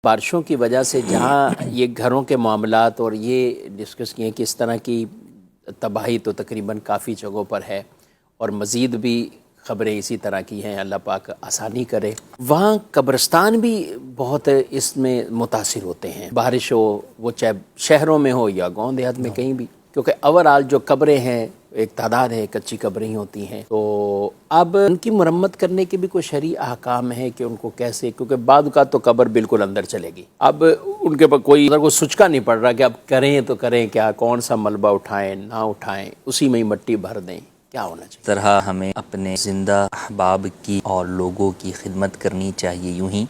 بارشوں کی وجہ سے جہاں یہ گھروں کے معاملات اور یہ ڈسکس کیے کہ اس طرح کی تباہی تو تقریباً کافی جگہوں پر ہے اور مزید بھی خبریں اسی طرح کی ہیں، اللہ پاک آسانی کرے۔ وہاں قبرستان بھی بہت اس میں متاثر ہوتے ہیں، بارش ہو وہ چاہے شہروں میں ہو یا گاؤں دیہات میں کہیں بھی، کیونکہ اوورآل جو قبریں ہیں ایک تعداد ہے، کچی قبریں ہی ہوتی ہیں، تو اب ان کی مرمت کرنے کے بھی کوئی شرعی احکام ہے کہ ان کو کیسے، کیونکہ بعد کا تو قبر بالکل اندر چلے گی، اب ان کے پاس کوئی سچکا نہیں پڑ رہا کہ اب کریں تو کریں کیا، کون سا ملبہ اٹھائیں نہ اٹھائیں، اسی میں ہی مٹی بھر دیں، کیا ہونا چاہیے؟ طرح ہمیں اپنے زندہ احباب کی اور لوگوں کی خدمت کرنی چاہیے، یوں ہی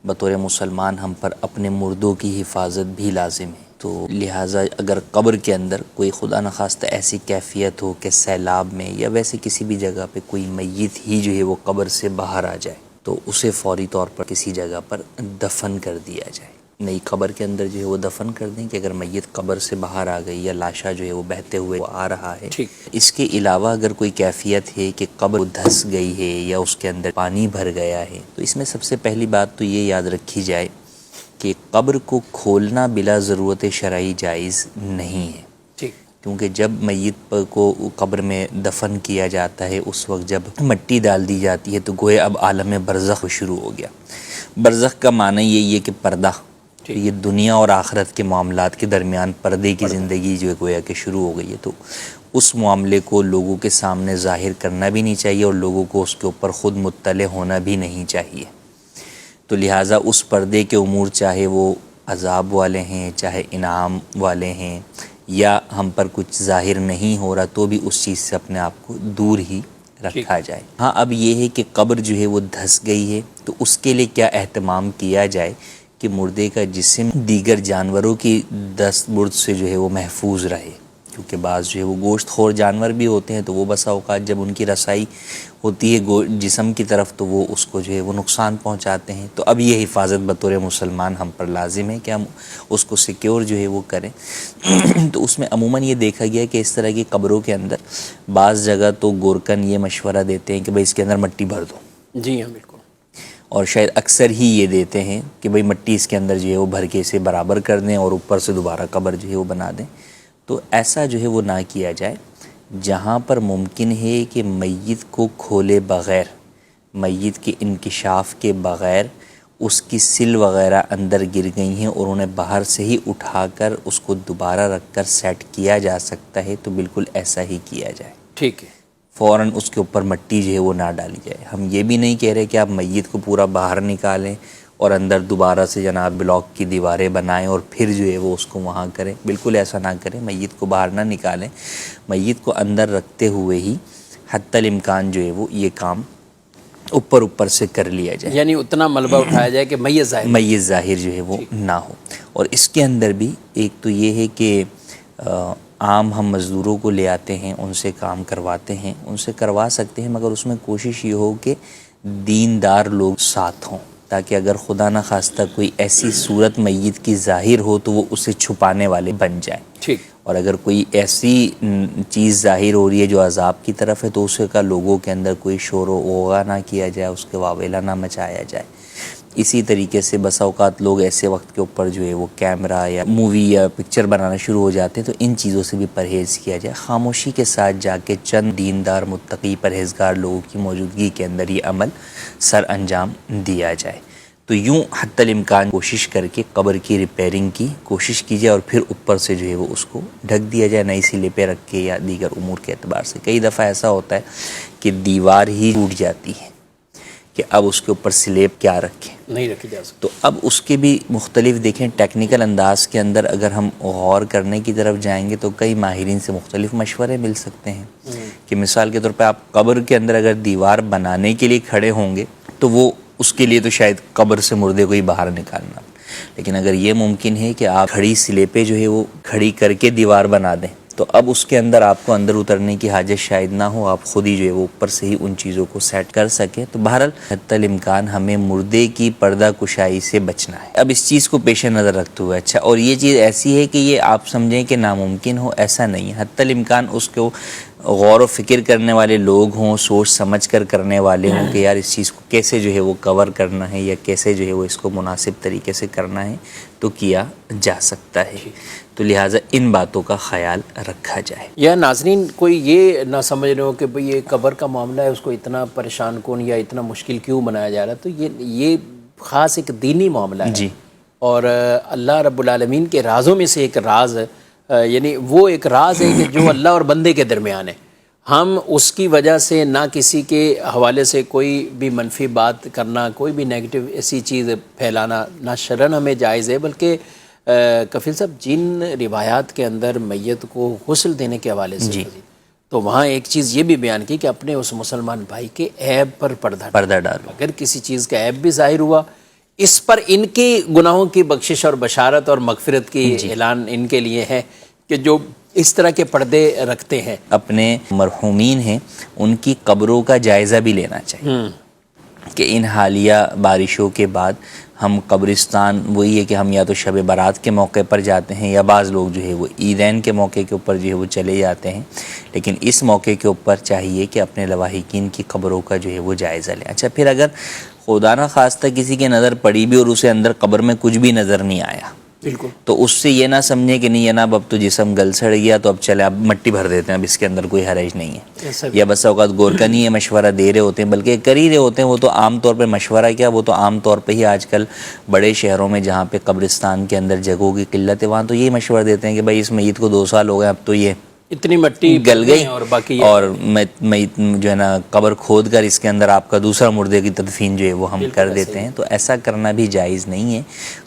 بطور مسلمان ہم پر اپنے مردوں کی حفاظت بھی لازم ہے۔ تو لہٰذا اگر قبر کے اندر کوئی خدا نخواستہ ایسی کیفیت ہو کہ سیلاب میں یا ویسے کسی بھی جگہ پہ کوئی میت ہی جو ہے وہ قبر سے باہر آ جائے تو اسے فوری طور پر کسی جگہ پر دفن کر دیا جائے، نئی قبر کے اندر جو ہے وہ دفن کر دیں کہ اگر میت قبر سے باہر آ گئی یا لاشا جو ہے وہ بہتے ہوئے آ رہا ہے۔ ٹھیک۔ اس کے علاوہ اگر کوئی کیفیت ہے کہ قبر دھس گئی ہے یا اس کے اندر پانی بھر گیا ہے تو اس میں سب سے پہلی بات تو یہ یاد رکھی جائے کہ قبر کو کھولنا بلا ضرورت شرعی جائز نہیں ہے، ٹھیک، کیونکہ جب میت کو قبر میں دفن کیا جاتا ہے اس وقت جب مٹی ڈال دی جاتی ہے تو گویا اب عالم برزخ شروع ہو گیا۔ برزخ کا معنی یہی ہے کہ پردہ، یہ دنیا اور آخرت کے معاملات کے درمیان پردے کی زندگی جو ہے گویا کہ شروع ہو گئی ہے، تو اس معاملے کو لوگوں کے سامنے ظاہر کرنا بھی نہیں چاہیے اور لوگوں کو اس کے اوپر خود مطلع ہونا بھی نہیں چاہیے۔ تو لہٰذا اس پردے کے امور چاہے وہ عذاب والے ہیں چاہے انعام والے ہیں یا ہم پر کچھ ظاہر نہیں ہو رہا تو بھی اس چیز سے اپنے آپ کو دور ہی رکھا جائے۔ ہاں اب یہ ہے کہ قبر جو ہے وہ دھس گئی ہے تو اس کے لیے کیا اہتمام کیا جائے کہ مردے کا جسم دیگر جانوروں کی دست برد سے جو ہے وہ محفوظ رہے، کیونکہ بعض جو ہے وہ گوشت خور جانور بھی ہوتے ہیں تو وہ بسا اوقات جب ان کی رسائی ہوتی ہے جسم کی طرف تو وہ اس کو جو ہے وہ نقصان پہنچاتے ہیں، تو اب یہ حفاظت بطور مسلمان ہم پر لازم ہے کہ ہم اس کو سیکیور جو ہے وہ کریں۔ تو اس میں عموماً یہ دیکھا گیا کہ اس طرح کی قبروں کے اندر بعض جگہ تو گورکن یہ مشورہ دیتے ہیں کہ بھئی اس کے اندر مٹی بھر دو، جی ہاں بالکل، اور شاید اکثر ہی یہ دیتے ہیں کہ بھئی مٹی اس کے اندر جو ہے وہ بھر کے اسے برابر کر دیں اور اوپر سے دوبارہ قبر جو ہے وہ بنا دیں، تو ایسا جو ہے وہ نہ کیا جائے۔ جہاں پر ممکن ہے کہ میت کو کھولے بغیر، میت کے انکشاف کے بغیر اس کی سل وغیرہ اندر گر گئی ہیں اور انہیں باہر سے ہی اٹھا کر اس کو دوبارہ رکھ کر سیٹ کیا جا سکتا ہے تو بالکل ایسا ہی کیا جائے، ٹھیک ہے، فوراً اس کے اوپر مٹی جو ہے وہ نہ ڈالی جائے۔ ہم یہ بھی نہیں کہہ رہے کہ آپ میت کو پورا باہر نکالیں اور اندر دوبارہ سے جناب بلاک کی دیواریں بنائیں اور پھر جو ہے وہ اس کو وہاں کریں، بالکل ایسا نہ کریں، میت کو باہر نہ نکالیں، میت کو اندر رکھتے ہوئے ہی حتی الامکان جو ہے وہ یہ کام اوپر سے کر لیا جائے، یعنی اتنا ملبہ اٹھایا جائے کہ میت ظاہر جو ہے وہ نہ ہو۔ اور اس کے اندر بھی ایک تو یہ ہے کہ عام ہم مزدوروں کو لے آتے ہیں، ان سے کام کرواتے ہیں، ان سے کروا سکتے ہیں، مگر اس میں کوشش یہ ہو کہ دیندار لوگ ساتھ ہوں، تاکہ اگر خدا نخواستہ کوئی ایسی صورت میت کی ظاہر ہو تو وہ اسے چھپانے والے بن جائیں، ٹھیک، اور اگر کوئی ایسی چیز ظاہر ہو رہی ہے جو عذاب کی طرف ہے تو اسے کا لوگوں کے اندر کوئی شور و غوغا نہ کیا جائے، اس کے واویلا نہ مچایا جائے۔ اسی طریقے سے بسا اوقات لوگ ایسے وقت کے اوپر جو ہے وہ کیمرہ یا مووی یا پکچر بنانا شروع ہو جاتے ہیں، تو ان چیزوں سے بھی پرہیز کیا جائے، خاموشی کے ساتھ جا کے چند دیندار متقی پرہیزگار لوگوں کی موجودگی کے اندر یہ عمل سر انجام دیا جائے۔ تو یوں حتی الامکان کوشش کر کے قبر کی ریپیرنگ کی کوشش کی جائے اور پھر اوپر سے جو ہے وہ اس کو ڈھک دیا جائے نئی سلے پہ رکھ کے یا دیگر امور کے اعتبار سے۔ کئی دفعہ ایسا ہوتا ہے کہ دیوار ہی ٹوٹ جاتی ہے کہ اب اس کے اوپر سلیب کیا رکھیں، نہیں رکھی جا سکتی، تو اب اس کے بھی مختلف دیکھیں ٹیکنیکل انداز کے اندر اگر ہم غور کرنے کی طرف جائیں گے تو کئی ماہرین سے مختلف مشورے مل سکتے ہیں کہ مثال کے طور پہ آپ قبر کے اندر اگر دیوار بنانے کے لیے کھڑے ہوں گے تو وہ اس کے لیے تو شاید قبر سے مردے کو ہی باہر نکالنا، لیکن اگر یہ ممکن ہے کہ آپ کھڑی سلے پہ جو ہے وہ کھڑی کر کے دیوار بنا دیں تو اب اس کے اندر آپ کو اندر اترنے کی حاجت شاید نہ ہو، آپ خود ہی جو ہے وہ اوپر سے ہی ان چیزوں کو سیٹ کر سکیں۔ تو بہرحال حتی الامکان ہمیں مردے کی پردہ کشائی سے بچنا ہے۔ اب اس چیز کو پیش نظر رکھتے ہوئے اور یہ چیز ایسی ہے کہ یہ آپ سمجھیں کہ ناممکن ہو، ایسا نہیں ہے، حتی الامکان اس کو غور و فکر کرنے والے لوگ ہوں، سوچ سمجھ کر کرنے والے ہوں کہ یار اس چیز کو کیسے جو ہے وہ کور کرنا ہے یا کیسے جو ہے وہ اس کو مناسب طریقے سے کرنا ہے تو کیا جا سکتا ہے. تو لہٰذا ان باتوں کا خیال رکھا جائے. یا ناظرین کوئی یہ نہ سمجھ رہے ہو کہ بھئی یہ قبر کا معاملہ ہے، اس کو اتنا پریشان کن یا اتنا مشکل کیوں بنایا جا رہا ہے، تو یہ خاص ایک دینی معاملہ ہے. جی. اور اللہ رب العالمین کے رازوں میں سے ایک راز یعنی وہ ایک راز ہے کہ جو اللہ اور بندے کے درمیان ہے. ہم اس کی وجہ سے نہ کسی کے حوالے سے کوئی بھی منفی بات کرنا، کوئی بھی نیگیٹو ایسی چیز پھیلانا نہ شرعاً ہمیں جائز ہے. بلکہ کفیل صاحب جن روایات کے اندر میت کو غسل دینے کے حوالے سے تو وہاں ایک چیز یہ بھی بیان کی کہ اپنے اس مسلمان بھائی کے عیب پر پردہ ڈالو. اگر کسی چیز کا عیب بھی ظاہر ہوا، اس پر ان کے گناہوں کی بخشش اور بشارت اور مغفرت کی اعلان ان کے لیے ہے کہ جو اس طرح کے پردے رکھتے ہیں. اپنے مرحومین ہیں ان کی قبروں کا جائزہ بھی لینا چاہیے کہ ان حالیہ بارشوں کے بعد ہم قبرستان، وہی ہے کہ ہم یا تو شب برات کے موقع پر جاتے ہیں یا بعض لوگ جو ہے وہ عیدین کے موقع کے اوپر جو ہے وہ چلے جاتے ہیں، لیکن اس موقع کے اوپر چاہیے کہ اپنے لواحقین کی قبروں کا جو ہے وہ جائزہ لیں. اچھا پھر اگر خدا نہ خواستہ کسی کے نظر پڑی بھی اور اسے اندر قبر میں کچھ بھی نظر نہیں آیا، بالکل، تو اس سے یہ نہ سمجھے کہ نہیں جناب اب تو جسم گل سڑ گیا تو اب چلے اب مٹی بھر دیتے ہیں، اب اس کے اندر کوئی حرج نہیں ہے. یا بس اوقات گورکنی یہ مشورہ دے رہے ہوتے ہیں، بلکہ کر ہی رہے ہوتے ہیں. وہ تو عام طور پہ مشورہ کیا، وہ تو عام طور پہ ہی آج کل بڑے شہروں میں جہاں پہ قبرستان کے اندر جگہوں کی قلت ہے وہاں تو یہی مشورہ دیتے ہیں کہ بھائی اس میت کو 2 سال ہو گئے، اب تو یہ اتنی مٹی گل گئی اور باقی اور میت جو ہے نا قبر کھود کر اس کے اندر آپ کا دوسرا مردے کی تدفین جو ہے وہ ہم کر دیتے ہیں. تو ایسا کرنا بھی جائز نہیں ہے.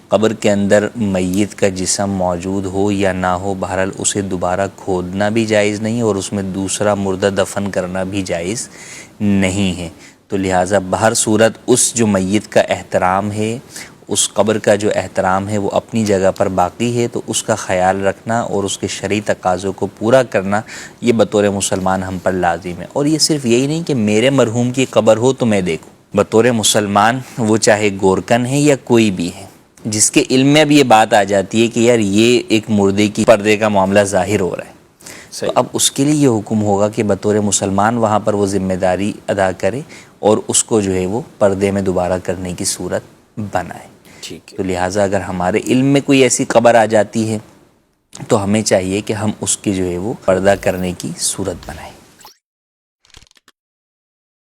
قبر کے اندر میت کا جسم موجود ہو یا نہ ہو، بہرحال اسے دوبارہ کھودنا بھی جائز نہیں ہے اور اس میں دوسرا مردہ دفن کرنا بھی جائز نہیں ہے. تو لہٰذا بہر صورت اس جو میت کا احترام ہے، اس قبر کا جو احترام ہے وہ اپنی جگہ پر باقی ہے. تو اس کا خیال رکھنا اور اس کے شرعی تقاضوں کو پورا کرنا یہ بطور مسلمان ہم پر لازم ہے. اور یہ صرف یہی نہیں کہ میرے مرحوم کی قبر ہو تو میں دیکھوں. بطور مسلمان وہ چاہے گورکن ہے یا کوئی بھی ہے، جس کے علم میں بھی یہ بات آ جاتی ہے کہ یار یہ ایک مردے کی پردے کا معاملہ ظاہر ہو رہا ہے، تو اب اس کے لیے یہ حکم ہوگا کہ بطور مسلمان وہاں پر وہ ذمہ داری ادا کرے اور اس کو جو ہے وہ پردے میں دوبارہ کرنے کی صورت بنائے. تو لہٰذا اگر ہمارے علم میں کوئی ایسی قبر آ جاتی ہے تو ہمیں چاہیے کہ ہم اس کی جو ہے وہ پردہ کرنے کی صورت بنائیں.